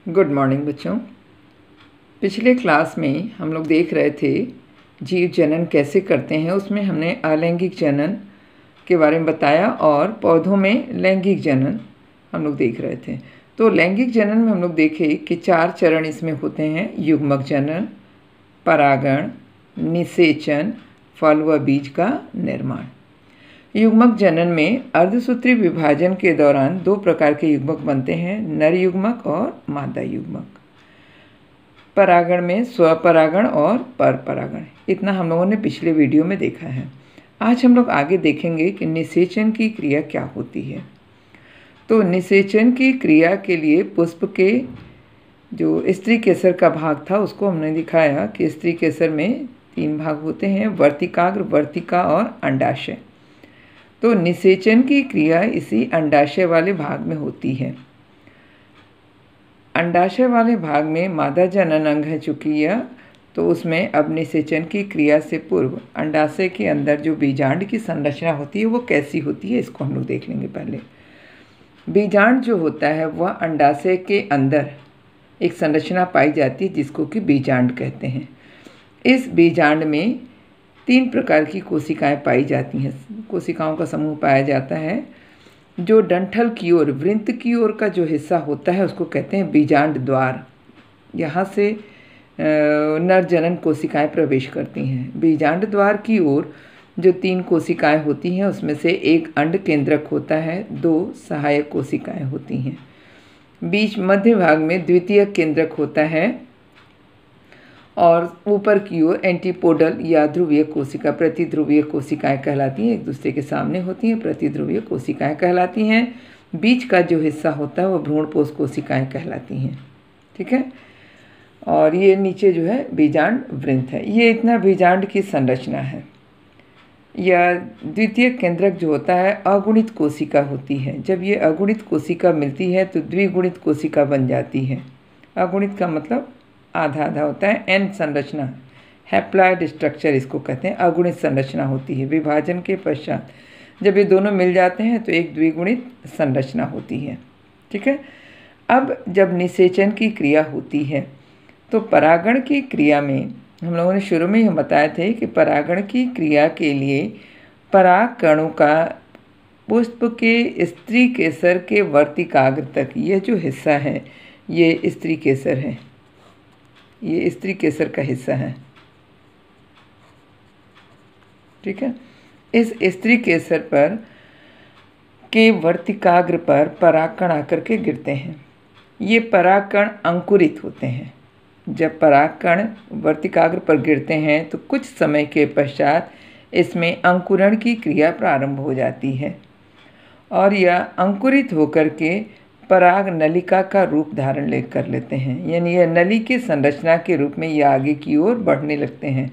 Good morning बच्चों। पिछले class में हम लोग देख रहे थे जीव जनन कैसे करते हैं। उसमें हमने अलैंगिक जनन के बारे में बताया और पौधों में लैंगिक जनन हम लोग देख रहे थे। तो लैंगिक जनन में हम लोग देखे कि 4 चरण इसमें होते हैं: युग्मक जनन, परागण, निषेचन, फल व बीज का निर्माण। युग्मक जनन में अर्धसूत्री विभाजन के दौरान 2 प्रकार के युग्मक बनते हैं, नर युग्मक और मादा युग्मक। परागण में स्वपरागण और परपरागण। इतना हम लोगों ने पिछले वीडियो में देखा है। आज हम लोग आगे देखेंगे कि निषेचन की क्रिया क्या होती है। तो निषेचन की क्रिया के लिए पुष्प के जो स्त्री केसर का भाग था उसको हमने दिखाया कि स्त्री केसर में 3 भाग होते हैं: वर्तिकाग्र, वर्तिका और अंडाशय। तो निषेचन की क्रिया इसी अंडाशय वाले भाग में होती है। अंडाशय वाले भाग में मादा जनन अंग है चूँकि यह, तो उसमें अब निषेचन की क्रिया से पूर्व अंडाशय के अंदर जो बीजांड की संरचना होती है वो कैसी होती है, इसको हम लोग देख लेंगे। पहले बीजांड जो होता है वह अंडाशय के अंदर एक संरचना पाई जाती है जिसको कि बीजांड कहते हैं। इस बीजांड में 3 प्रकार की कोशिकाएं पाई जाती हैं। कोशिकाओं का समूह पाया जाता है। जो डंठल की ओर, वृंत की ओर का जो हिस्सा होता है उसको कहते हैं बीजांड द्वार। यहाँ से नर जनन कोशिकाएं प्रवेश करती हैं। बीजांड द्वार की ओर जो 3 कोशिकाएं होती हैं उसमें से एक अंड केंद्रक होता है, 2 सहायक कोशिकाएं होती हैं। बीच मध्य भाग में द्वितीयक केंद्रक होता है और ऊपर की ओर एंटीपोडल या ध्रुवीय कोशिका, प्रतिध्रुवीय कोशिकाएं कहलाती हैं, एक दूसरे के सामने होती हैं, प्रतिध्रुवीय कोशिकाएं कहलाती हैं। बीच का जो हिस्सा होता है वो भ्रूणपोष कोशिकाएं कहलाती हैं। ठीक है। और ये नीचे जो है बीजांड वृंत है। ये इतना बीजांड की संरचना है। या द्वितीय केंद्रक जो होता है अगुणित कोशिका होती है। जब ये अगुणित कोशिका मिलती है तो द्विगुणित कोशिका बन जाती है। अगुणित का मतलब आधा आधा होता है। एन संरचना, हैप्लॉइड स्ट्रक्चर इसको कहते हैं। अगुणित संरचना होती है। विभाजन के पश्चात जब ये दोनों मिल जाते हैं तो एक द्विगुणित संरचना होती है। ठीक है। अब जब निषेचन की क्रिया होती है तो परागण की क्रिया में हम लोगों ने शुरू में ही बताए थे कि परागण की क्रिया के लिए पराग कणों का पुष्प के स्त्री केसर के वर्तिकाग्र तक, ये जो हिस्सा है ये स्त्री केसर है, ये स्त्री केसर का हिस्सा है। ठीक है। इस स्त्री केसर पर के वर्तिकाग्र पर परागकण आकर के गिरते हैं। ये परागकण अंकुरित होते हैं। जब परागकण वर्तिकाग्र पर गिरते हैं तो कुछ समय के पश्चात इसमें अंकुरण की क्रिया प्रारंभ हो जाती है और यह अंकुरित होकर के पराग नलिका का रूप धारण कर लेते हैं। यानी यह नली की संरचना के रूप में ये आगे की ओर बढ़ने लगते हैं।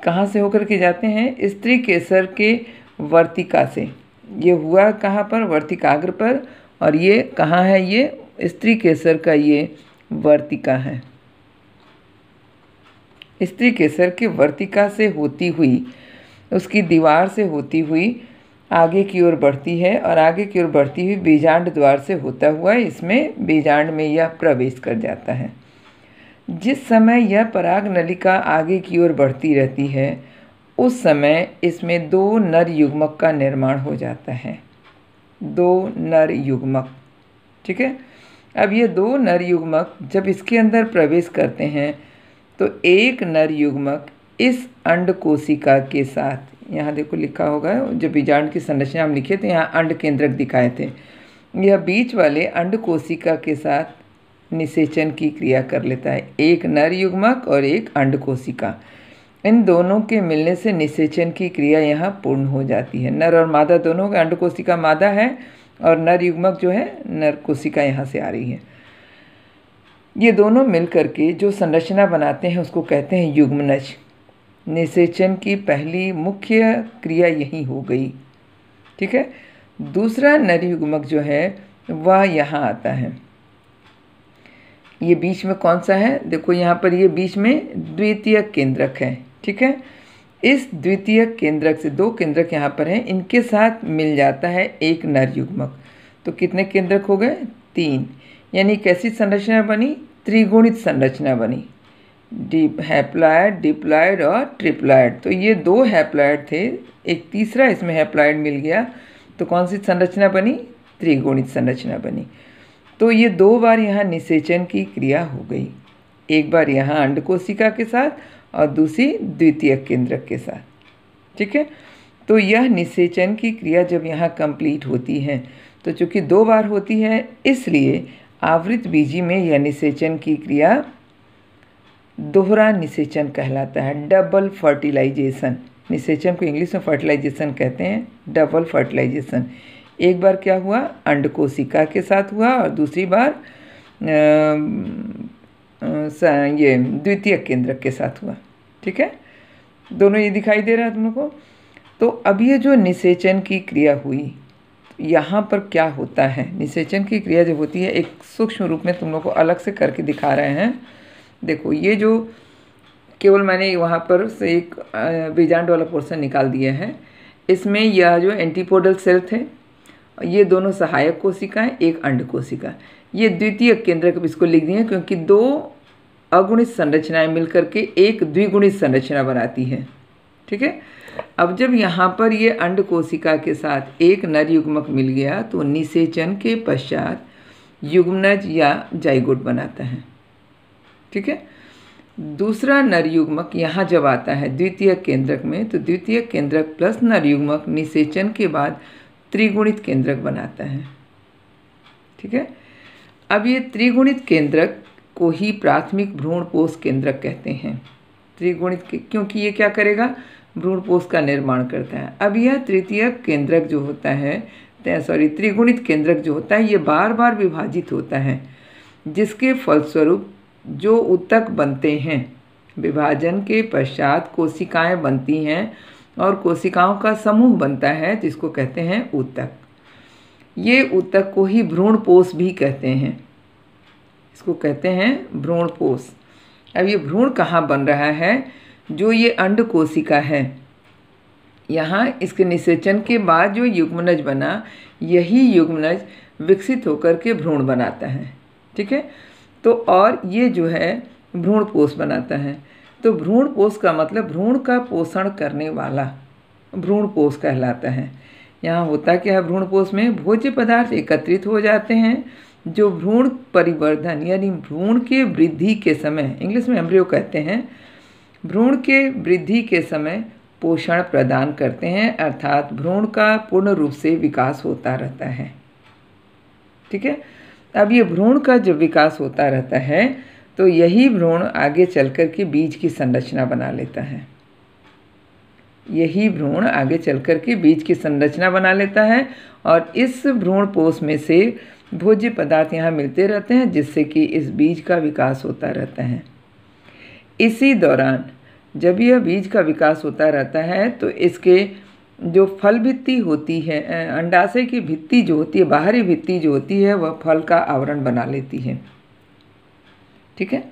कहाँ से होकर के जाते हैं? स्त्री केसर के वर्तिका से। ये हुआ कहाँ पर? वर्तिकाग्र पर। और ये कहाँ है? ये स्त्री केसर का ये वर्तिका है। स्त्री केसर के वर्तिका से होती हुई, उसकी दीवार से होती हुई आगे की ओर बढ़ती है और आगे की ओर बढ़ती हुई बीजांड द्वार से होता हुआ इसमें बीजांड में यह प्रवेश कर जाता है। जिस समय यह पराग नलिका आगे की ओर बढ़ती रहती है उस समय इसमें 2 नर युग्मक का निर्माण हो जाता है। 2 नर युग्मक। ठीक है। अब ये 2 नर युग्मक जब इसके अंदर प्रवेश करते हैं तो एक नर युग्मक इस अंड कोशिका के साथ, यहाँ देखो लिखा होगा, जब बीजांड की संरचना हम लिखे थे यहाँ अंड केंद्रक दिखाए थे, यह बीच वाले अंड कोशिका के साथ निषेचन की क्रिया कर लेता है। एक नर युग्मक और एक अंड कोशिका, इन दोनों के मिलने से निषेचन की क्रिया यहाँ पूर्ण हो जाती है। नर और मादा दोनों का, अंड कोशिका मादा है और नर युग्मक जो है नर कोशिका यहाँ से आ रही है। ये दोनों मिल करके जो संरचना बनाते हैं उसको कहते हैं युग्मनज। निषेचन की पहली मुख्य क्रिया यही हो गई। ठीक है। दूसरा नर युग्मक जो है वह यहाँ आता है। ये बीच में कौन सा है? देखो यहाँ पर ये बीच में द्वितीयक केंद्रक है। ठीक है। इस द्वितीयक केंद्रक से 2 केंद्रक यहाँ पर हैं, इनके साथ मिल जाता है एक नर युग्मक। तो कितने केंद्रक हो गए? 3। यानी कैसी संरचना बनी? त्रिगुणित संरचना बनी, हैप्लॉयड, डिप्लॉयड और ट्रिप्लॉयड। तो ये 2 हैप्लॉयड थे, एक तीसरा इसमें हैप्लॉयड मिल गया, तो कौन सी संरचना बनी? त्रिगुणित संरचना बनी। तो ये 2 बार यहाँ निषेचन की क्रिया हो गई, एक बार यहाँ अंडकोशिका के साथ और दूसरी द्वितीयक केंद्रक के साथ। ठीक है, तो यह निषेचन की क्रिया जब यहाँ कंप्लीट होती है, तो चूँकि 2 बार होती है, इसलिए आवृत बीजी में यह निषेचन की क्रिया दोहरा निषेचन कहलाता है, डबल फर्टिलाइजेशन। निषेचन को इंग्लिश में फर्टिलाइजेशन कहते हैं, डबल फर्टिलाइजेशन। एक बार क्या हुआ? अंडकोशिका के साथ हुआ और दूसरी बार ये द्वितीयक केंद्रक के साथ हुआ। ठीक है, दोनों ये दिखाई दे रहा है तुम लोग को। तो अब ये जो निषेचन की क्रिया हुई, यहाँ पर क्या होता है? निषेचन की क्रिया जो होती है, एक सूक्ष्म रूप में तुम लोग को अलग से करके दिखा रहे हैं। देखो, ये जो केवल मैंने वहाँ पर से एक बीजांड वाला पोर्शन निकाल दिया है, इसमें यह जो एंटीपोडल सेल थे, ये दोनों सहायक कोशिकाएं, एक अंड कोशिका। ये द्वितीयक केंद्रक इसको लिख दिए क्योंकि 2 अगुणित संरचनाएं मिलकर के एक द्विगुणित संरचना बनाती है। ठीक है, अब जब यहाँ पर ये अंड कोशिका के साथ एक नर युग्मक मिल गया, तो निषेचन के पश्चात युग्मनज या जाइगोट बनाता है। ठीक है, दूसरा नर युग्मक यहाँ जब आता है द्वितीयक केंद्रक में, तो द्वितीयक केंद्रक प्लस नर युग्मक निषेचन के बाद त्रिगुणित केंद्रक बनाता है। ठीक है, अब ये त्रिगुणित केंद्रक को ही प्राथमिक भ्रूणपोष केंद्रक कहते हैं। त्रिगुणित क्योंकि ये क्या करेगा? भ्रूणपोष का निर्माण करता है। अब यह तृतीयक केंद्रक जो होता है, त्रिगुणित केंद्रक जो होता है, ये बार बार विभाजित होता है, जिसके फलस्वरूप जो ऊतक बनते हैं, विभाजन के पश्चात कोशिकाएं बनती हैं और कोशिकाओं का समूह बनता है, जिसको कहते हैं ऊतक। ये ऊतक को ही भ्रूणपोष भी कहते हैं, इसको कहते हैं भ्रूणपोष। अब ये भ्रूण कहाँ बन रहा है? जो ये अंड कोशिका है, यहाँ इसके निषेचन के बाद जो युग्मनज बना, यही युग्मनज विकसित होकर के भ्रूण बनाता है। ठीक है, तो और ये जो है भ्रूणपोष बनाता है। तो भ्रूणपोष का मतलब भ्रूण का पोषण करने वाला भ्रूणपोष कहलाता है। यहाँ होता क्या है? भ्रूणपोष में भोज्य पदार्थ एकत्रित हो जाते हैं, जो भ्रूण परिवर्धन यानी भ्रूण के वृद्धि के समय, इंग्लिश में एम्ब्रियो कहते हैं, भ्रूण के वृद्धि के समय पोषण प्रदान करते हैं, अर्थात भ्रूण का पूर्ण रूप से विकास होता रहता है। ठीक है, अब ये भ्रूण का जब विकास होता रहता है, तो यही भ्रूण आगे चलकर के बीज की संरचना बना लेता है। यही भ्रूण आगे चलकर के बीज की संरचना बना लेता है और इस भ्रूणपोष में से भोज्य पदार्थ यहाँ मिलते रहते हैं, जिससे कि इस बीज का विकास होता रहता है। इसी दौरान जब यह बीज का विकास होता रहता है, तो इसके जो फल भित्ति होती है, अंडाशय की भित्ति जो होती है, बाहरी भित्ति जो होती है, वह फल का आवरण बना लेती है। ठीक है,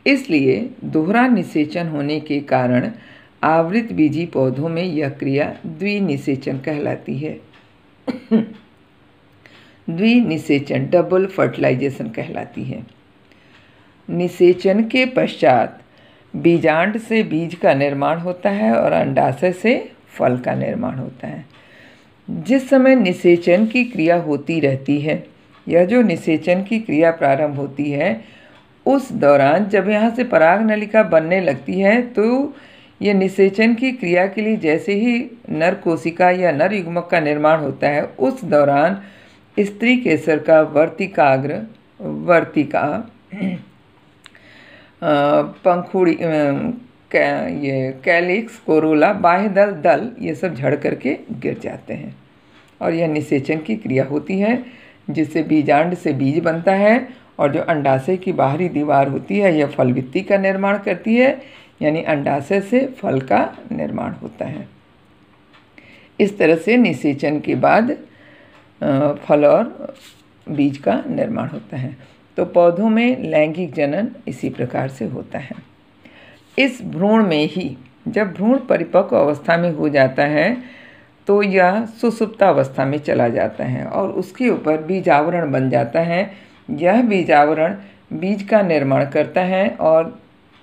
इसलिए दोहरा निषेचन होने के कारण आवृत बीजी पौधों में यह क्रिया द्विनिषेचन कहलाती है। द्विनिषेचन, डबल फर्टिलाइजेशन कहलाती है। निषेचन के पश्चात बीजांड से बीज का निर्माण होता है और अंडाशय से फल का निर्माण होता है। जिस समय निषेचन की क्रिया होती रहती है, यह जो निषेचन की क्रिया प्रारंभ होती है, उस दौरान जब यहाँ से पराग नलिका बनने लगती है, तो ये निषेचन की क्रिया के लिए जैसे ही नर कोशिका या नर युग्मक का निर्माण होता है, उस दौरान स्त्री केसर का वर्तिकाग्र, वर्तिका, पंखुड़ी, ये कैलिक्स, कोरोला, बाह्य दल, दल, ये सब झड़ करके गिर जाते हैं और यह निषेचन की क्रिया होती है, जिससे बीजांड से बीज बनता है और जो अंडाशय की बाहरी दीवार होती है, यह फल भित्ति का निर्माण करती है, यानी अंडाशय से फल का निर्माण होता है। इस तरह से निषेचन के बाद फल और बीज का निर्माण होता है। तो पौधों में लैंगिक जनन इसी प्रकार से होता है। इस भ्रूण में ही जब भ्रूण परिपक्व अवस्था में हो जाता है, तो यह सुसुप्तावस्था में चला जाता है और उसके ऊपर बीजावरण बन जाता है, यह बीजावरण बीज का निर्माण करता है और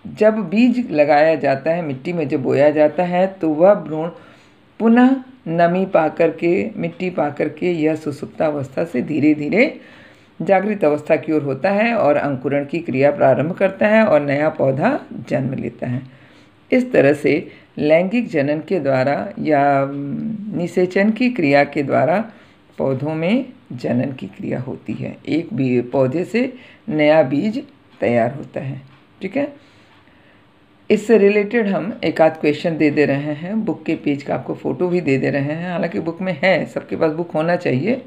जब बीज लगाया जाता है, मिट्टी में जब बोया जाता है, तो वह भ्रूण पुनः नमी पाकर के, मिट्टी पाकर के यह सुसुप्तावस्था से धीरे धीरे जागृत अवस्था की ओर होता है और अंकुरण की क्रिया प्रारंभ करता है और नया पौधा जन्म लेता है। इस तरह से लैंगिक जनन के द्वारा या निषेचन की क्रिया के द्वारा पौधों में जनन की क्रिया होती है। एक पौधे से नया बीज तैयार होता है। ठीक है, इससे रिलेटेड हम एक आध क्वेश्चन दे दे रहे हैं। बुक के पेज का आपको फ़ोटो भी दे दे रहे हैं, हालांकि बुक में है, सबके पास बुक होना चाहिए।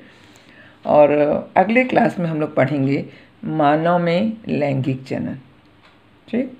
और अगले क्लास में हम लोग पढ़ेंगे मानव में लैंगिक जनन। ठीक।